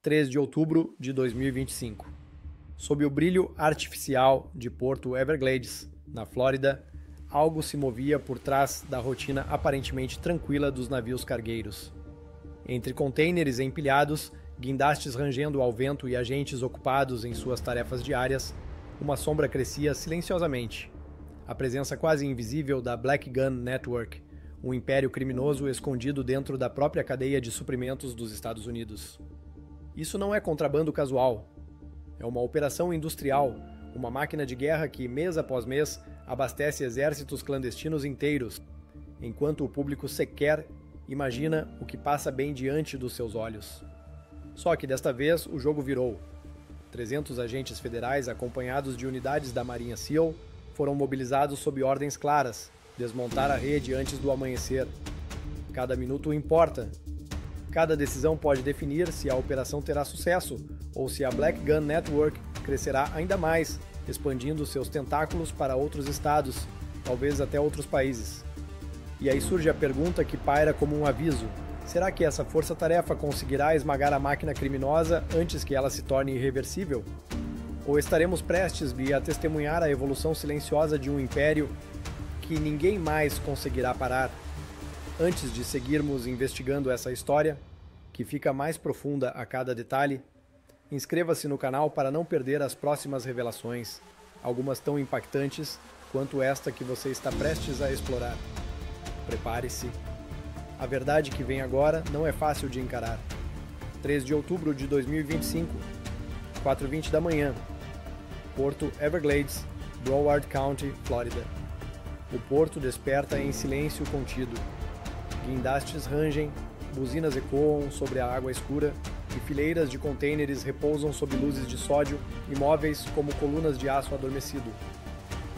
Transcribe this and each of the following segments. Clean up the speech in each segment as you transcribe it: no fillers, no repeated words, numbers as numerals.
3 de outubro de 2025. Sob o brilho artificial de Porto Everglades, na Flórida, algo se movia por trás da rotina aparentemente tranquila dos navios cargueiros. Entre contêineres empilhados, guindastes rangendo ao vento e agentes ocupados em suas tarefas diárias, uma sombra crescia silenciosamente. A presença quase invisível da Black Gun Network, um império criminoso escondido dentro da própria cadeia de suprimentos dos Estados Unidos. Isso não é contrabando casual. É uma operação industrial, uma máquina de guerra que, mês após mês, abastece exércitos clandestinos inteiros, enquanto o público sequer imagina o que passa bem diante dos seus olhos. Só que desta vez o jogo virou. 300 agentes federais, acompanhados de unidades da Marinha SEAL, foram mobilizados sob ordens claras: desmontar a rede antes do amanhecer. Cada minuto importa. Cada decisão pode definir se a operação terá sucesso ou se a Black Gun Network crescerá ainda mais, expandindo seus tentáculos para outros estados, talvez até outros países. E aí surge a pergunta que paira como um aviso: será que essa força-tarefa conseguirá esmagar a máquina criminosa antes que ela se torne irreversível? Ou estaremos prestes a testemunhar a evolução silenciosa de um império que ninguém mais conseguirá parar? Antes de seguirmos investigando essa história, que fica mais profunda a cada detalhe, inscreva-se no canal para não perder as próximas revelações, algumas tão impactantes quanto esta que você está prestes a explorar. Prepare-se. A verdade que vem agora não é fácil de encarar. 3 de outubro de 2025, 4h20 da manhã, Porto Everglades, Broward County, Flórida. O porto desperta em silêncio contido. Guindastes rangem, buzinas ecoam sobre a água escura e fileiras de contêineres repousam sob luzes de sódio, imóveis como colunas de aço adormecido.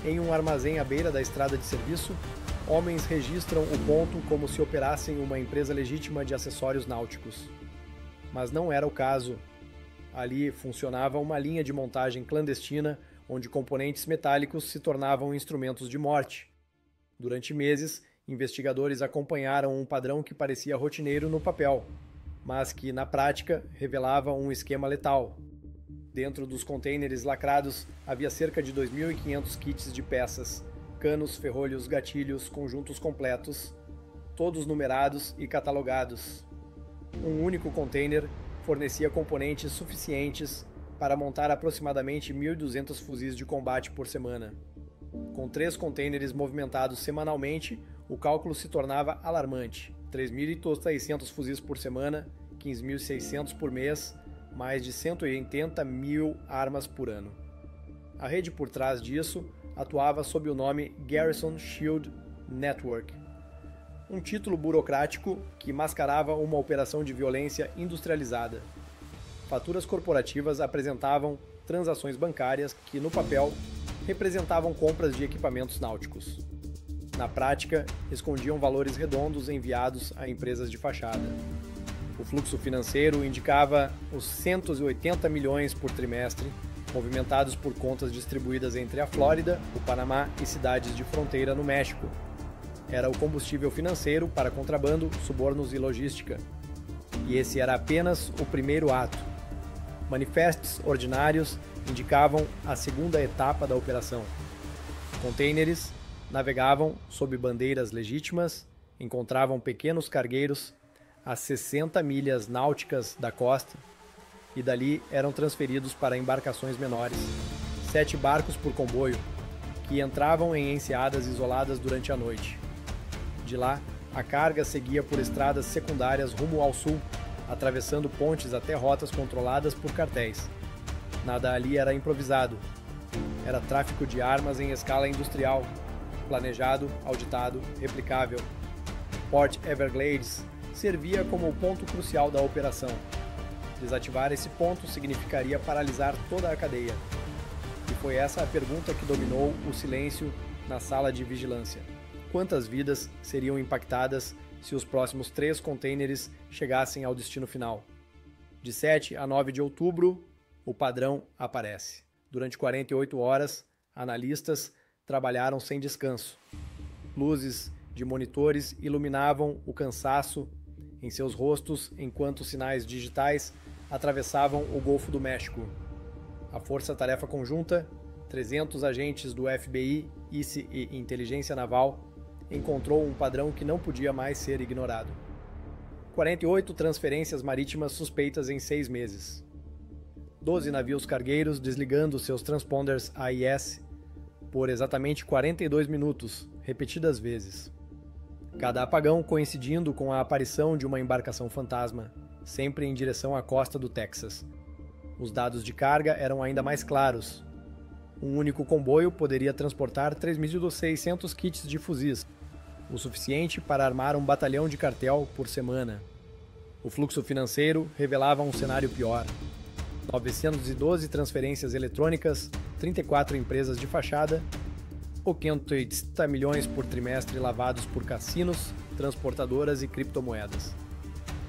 Em um armazém à beira da estrada de serviço, homens registram o ponto como se operassem uma empresa legítima de acessórios náuticos. Mas não era o caso. Ali funcionava uma linha de montagem clandestina onde componentes metálicos se tornavam instrumentos de morte. Durante meses, investigadores acompanharam um padrão que parecia rotineiro no papel, mas que, na prática, revelava um esquema letal. Dentro dos contêineres lacrados havia cerca de 2.500 kits de peças, canos, ferrolhos, gatilhos, conjuntos completos, todos numerados e catalogados. Um único container fornecia componentes suficientes para montar aproximadamente 1.200 fuzis de combate por semana. Com 3 containers movimentados semanalmente, o cálculo se tornava alarmante: 3.600 fuzis por semana, 15.600 por mês, mais de 180.000 armas por ano. A rede por trás disso atuava sob o nome Garrison Shield Network, um título burocrático que mascarava uma operação de violência industrializada. Faturas corporativas apresentavam transações bancárias que, no papel, representavam compras de equipamentos náuticos. Na prática, escondiam valores redondos enviados a empresas de fachada. O fluxo financeiro indicava os 180 milhões por trimestre, movimentados por contas distribuídas entre a Flórida, o Panamá e cidades de fronteira no México. Era o combustível financeiro para contrabando, subornos e logística. E esse era apenas o primeiro ato. Manifestos ordinários indicavam a segunda etapa da operação. Containers navegavam sob bandeiras legítimas, encontravam pequenos cargueiros a 60 milhas náuticas da costa e dali eram transferidos para embarcações menores, 7 barcos por comboio, que entravam em enseadas isoladas durante a noite. De lá, a carga seguia por estradas secundárias rumo ao sul, atravessando pontes até rotas controladas por cartéis. Nada ali era improvisado. Era tráfico de armas em escala industrial, planejado, auditado, replicável. Port Everglades servia como o ponto crucial da operação. Desativar esse ponto significaria paralisar toda a cadeia. E foi essa a pergunta que dominou o silêncio na sala de vigilância. Quantas vidas seriam impactadas se os próximos 3 containers chegassem ao destino final? De 7 a 9 de outubro, o padrão aparece. Durante 48 horas, analistas trabalharam sem descanso. Luzes de monitores iluminavam o cansaço em seus rostos enquanto sinais digitais atravessavam o Golfo do México. A Força-Tarefa Conjunta, 300 agentes do FBI, ICE e Inteligência Naval, encontrou um padrão que não podia mais ser ignorado. 48 transferências marítimas suspeitas em 6 meses. 12 navios cargueiros desligando seus transponders AIS por exatamente 42 minutos, repetidas vezes. Cada apagão coincidindo com a aparição de uma embarcação fantasma, sempre em direção à costa do Texas. Os dados de carga eram ainda mais claros. Um único comboio poderia transportar 3.600 kits de fuzis, o suficiente para armar um batalhão de cartel por semana. O fluxo financeiro revelava um cenário pior. 912 transferências eletrônicas, 34 empresas de fachada, 580 milhões por trimestre lavados por cassinos, transportadoras e criptomoedas.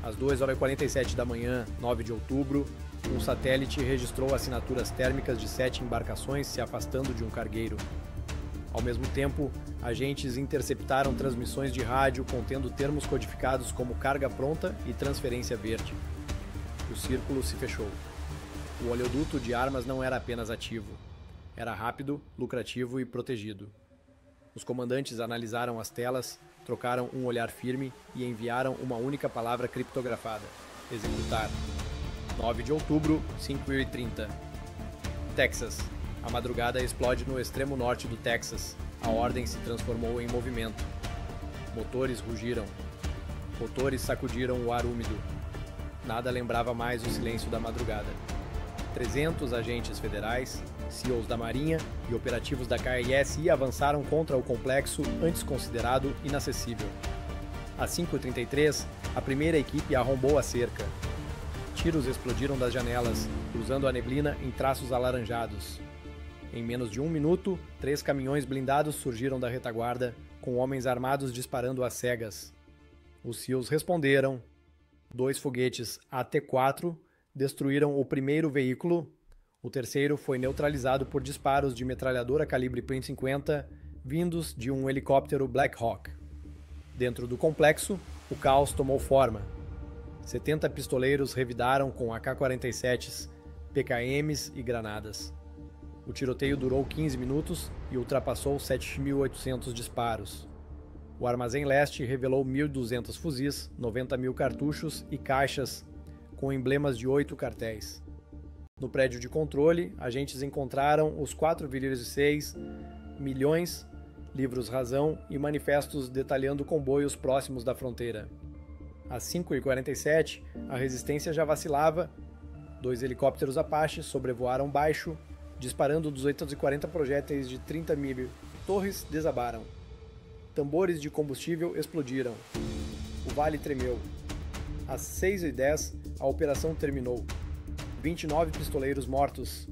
Às 2h47 da manhã, 9 de outubro, um satélite registrou assinaturas térmicas de 7 embarcações se afastando de um cargueiro. Ao mesmo tempo, agentes interceptaram transmissões de rádio contendo termos codificados como carga pronta e transferência verde. O círculo se fechou. O oleoduto de armas não era apenas ativo. Era rápido, lucrativo e protegido. Os comandantes analisaram as telas, trocaram um olhar firme e enviaram uma única palavra criptografada: executar. 9 de outubro, 5h30. Texas. A madrugada explode no extremo norte do Texas. A ordem se transformou em movimento. Motores rugiram. Rotores sacudiram o ar úmido. Nada lembrava mais o silêncio da madrugada. 300 agentes federais, CEOs da Marinha e operativos da KISI avançaram contra o complexo antes considerado inacessível. Às 5h33, a primeira equipe arrombou a cerca. Tiros explodiram das janelas, cruzando a neblina em traços alaranjados. Em menos de 1 minuto, 3 caminhões blindados surgiram da retaguarda, com homens armados disparando às cegas. Os SEALs responderam. 2 foguetes AT-4 destruíram o primeiro veículo. O terceiro foi neutralizado por disparos de metralhadora calibre .50 vindos de um helicóptero Black Hawk. Dentro do complexo, o caos tomou forma. 70 pistoleiros revidaram com AK-47s, PKMs e granadas. O tiroteio durou 15 minutos e ultrapassou 7.800 disparos. O armazém leste revelou 1.200 fuzis, 90 mil cartuchos e caixas com emblemas de 8 cartéis. No prédio de controle, agentes encontraram os 4,6 milhões, livros razão e manifestos detalhando comboios próximos da fronteira. Às 5h47, a resistência já vacilava. 2 helicópteros Apache sobrevoaram baixo, disparando 240 projéteis de 30 mil. Torres desabaram. Tambores de combustível explodiram. O vale tremeu. Às 6h10, a operação terminou. 29 pistoleiros mortos.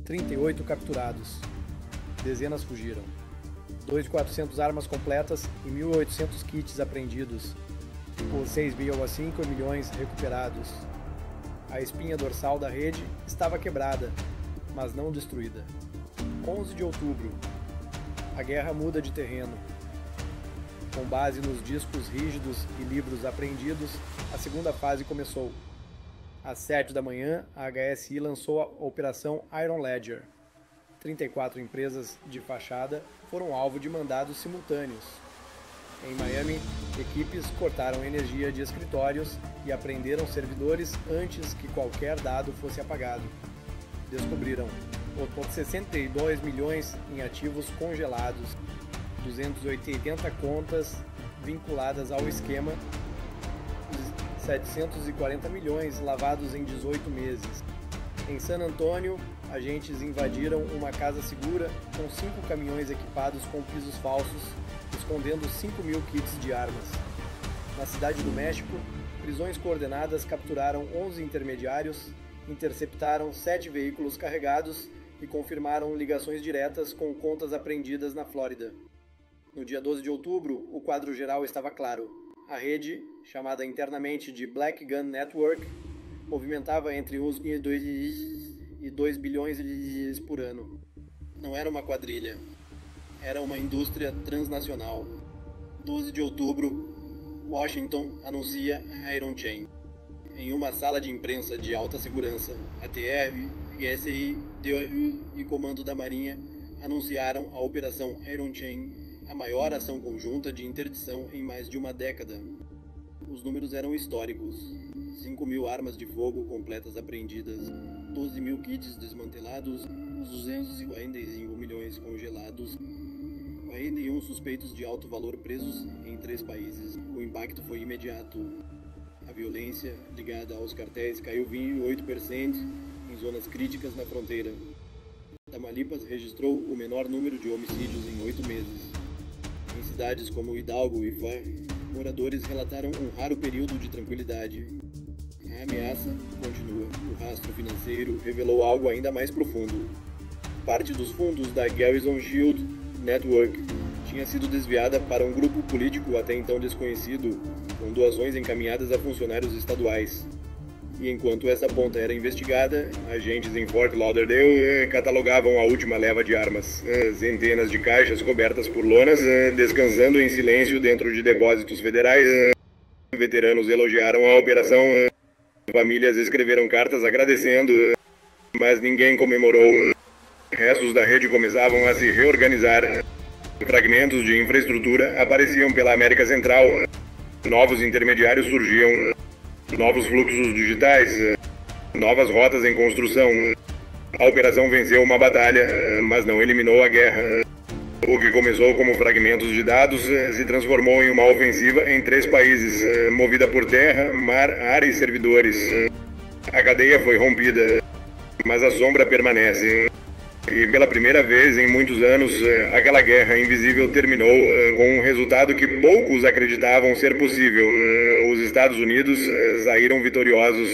38 capturados. Dezenas fugiram. 2.400 armas completas e 1.800 kits apreendidos. Os 6,5 milhões recuperados. A espinha dorsal da rede estava quebrada, mas não destruída. 11 de outubro. A guerra muda de terreno. Com base nos discos rígidos e livros apreendidos, a segunda fase começou. Às 7 da manhã, a HSI lançou a Operação Iron Ledger. 34 empresas de fachada foram alvo de mandados simultâneos. Em Miami, equipes cortaram energia de escritórios e apreenderam servidores antes que qualquer dado fosse apagado. Descobriram 62 milhões em ativos congelados, 280 contas vinculadas ao esquema, 740 milhões lavados em 18 meses. Em San Antônio, agentes invadiram uma casa segura com 5 caminhões equipados com pisos falsos, escondendo 5.000 kits de armas. Na Cidade do México, prisões coordenadas capturaram 11 intermediários, interceptaram 7 veículos carregados e confirmaram ligações diretas com contas apreendidas na Flórida. No dia 12 de outubro, o quadro geral estava claro. A rede, chamada internamente de Black Gun Network, movimentava entre 1 e 2 bilhões por ano. Não era uma quadrilha. Era uma indústria transnacional. 12 de outubro, Washington anuncia Iron Chain. Em uma sala de imprensa de alta segurança, a TR, GSI, DOI e Comando da Marinha anunciaram a Operação Iron Chain, a maior ação conjunta de interdição em mais de uma década. Os números eram históricos. 5.000 armas de fogo completas apreendidas, 12.000 kits desmantelados, 245 milhões congelados, 41 suspeitos de alto valor presos em 3 países. O impacto foi imediato. A violência ligada aos cartéis caiu 28% em zonas críticas na fronteira. Tamaulipas registrou o menor número de homicídios em 8 meses. Em cidades como Hidalgo e Far, moradores relataram um raro período de tranquilidade. A ameaça continua. O rastro financeiro revelou algo ainda mais profundo. Parte dos fundos da Garrison Shield Network tinha sido desviada para um grupo político até então desconhecido, com doações encaminhadas a funcionários estaduais. E enquanto essa ponta era investigada, agentes em Fort Lauderdale catalogavam a última leva de armas. Centenas de caixas cobertas por lonas, descansando em silêncio dentro de depósitos federais. Veteranos elogiaram a operação. Famílias escreveram cartas agradecendo, mas ninguém comemorou. Restos da rede começavam a se reorganizar. Fragmentos de infraestrutura apareciam pela América Central. Novos intermediários surgiam. Novos fluxos digitais. Novas rotas em construção. A operação venceu uma batalha, mas não eliminou a guerra. O que começou como fragmentos de dados se transformou em uma ofensiva em 3 países, movida por terra, mar, ar e servidores. A cadeia foi rompida, mas a sombra permanece. E pela primeira vez em muitos anos, aquela guerra invisível terminou com um resultado que poucos acreditavam ser possível. Os Estados Unidos saíram vitoriosos.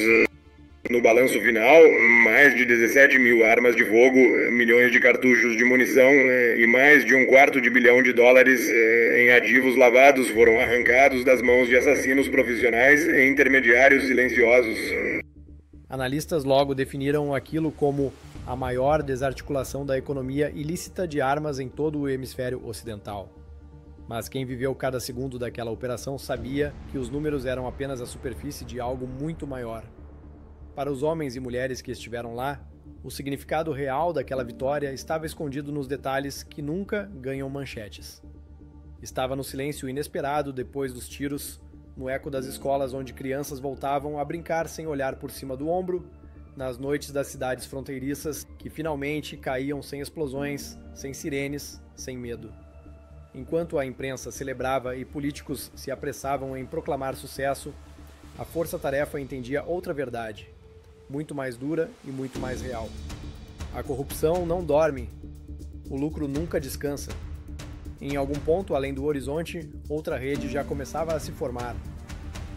No balanço final, mais de 17.000 armas de fogo, milhões de cartuchos de munição e mais de $250 bilhão em ativos lavados foram arrancados das mãos de assassinos profissionais e intermediários silenciosos. Analistas logo definiram aquilo como a maior desarticulação da economia ilícita de armas em todo o hemisfério ocidental. Mas quem viveu cada segundo daquela operação sabia que os números eram apenas a superfície de algo muito maior. Para os homens e mulheres que estiveram lá, o significado real daquela vitória estava escondido nos detalhes que nunca ganham manchetes. Estava no silêncio inesperado depois dos tiros, no eco das escolas onde crianças voltavam a brincar sem olhar por cima do ombro, nas noites das cidades fronteiriças que finalmente caíam sem explosões, sem sirenes, sem medo. Enquanto a imprensa celebrava e políticos se apressavam em proclamar sucesso, a força-tarefa entendia outra verdade, muito mais dura e muito mais real. A corrupção não dorme, o lucro nunca descansa. Em algum ponto além do horizonte, outra rede já começava a se formar.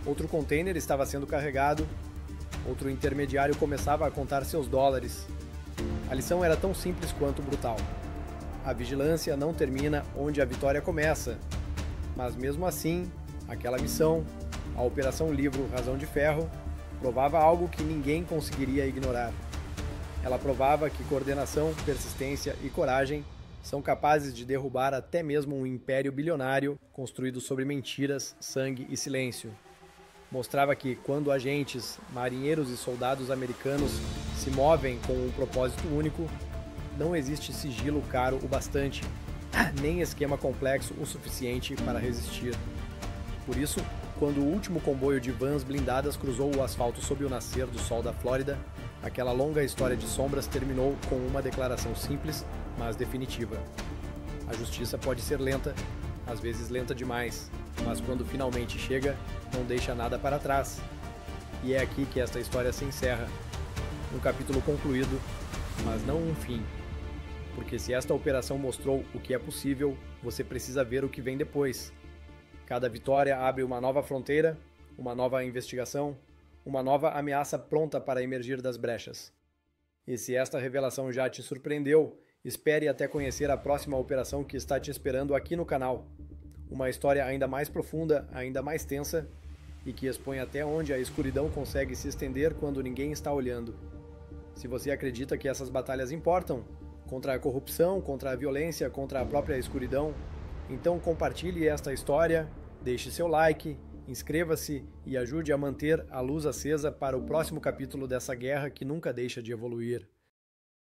Outro container estava sendo carregado, outro intermediário começava a contar seus dólares. A lição era tão simples quanto brutal. A vigilância não termina onde a vitória começa, mas mesmo assim, aquela missão, a Operação Livro Razão de Ferro, provava algo que ninguém conseguiria ignorar. Ela provava que coordenação, persistência e coragem são capazes de derrubar até mesmo um império bilionário construído sobre mentiras, sangue e silêncio. Mostrava que, quando agentes, marinheiros e soldados americanos se movem com um propósito único, não existe sigilo caro o bastante, nem esquema complexo o suficiente para resistir. Por isso, quando o último comboio de vans blindadas cruzou o asfalto sob o nascer do sol da Flórida, aquela longa história de sombras terminou com uma declaração simples, mas definitiva. A justiça pode ser lenta, às vezes lenta demais, mas quando finalmente chega, não deixa nada para trás. E é aqui que esta história se encerra. Um capítulo concluído, mas não um fim. Porque se esta operação mostrou o que é possível, você precisa ver o que vem depois. Cada vitória abre uma nova fronteira, uma nova investigação, uma nova ameaça pronta para emergir das brechas. E se esta revelação já te surpreendeu, espere até conhecer a próxima operação que está te esperando aqui no canal. Uma história ainda mais profunda, ainda mais tensa, e que expõe até onde a escuridão consegue se estender quando ninguém está olhando. Se você acredita que essas batalhas importam, contra a corrupção, contra a violência, contra a própria escuridão, então compartilhe esta história, deixe seu like Inscreva-se e ajude a manter a luz acesa para o próximo capítulo dessa guerra que nunca deixa de evoluir.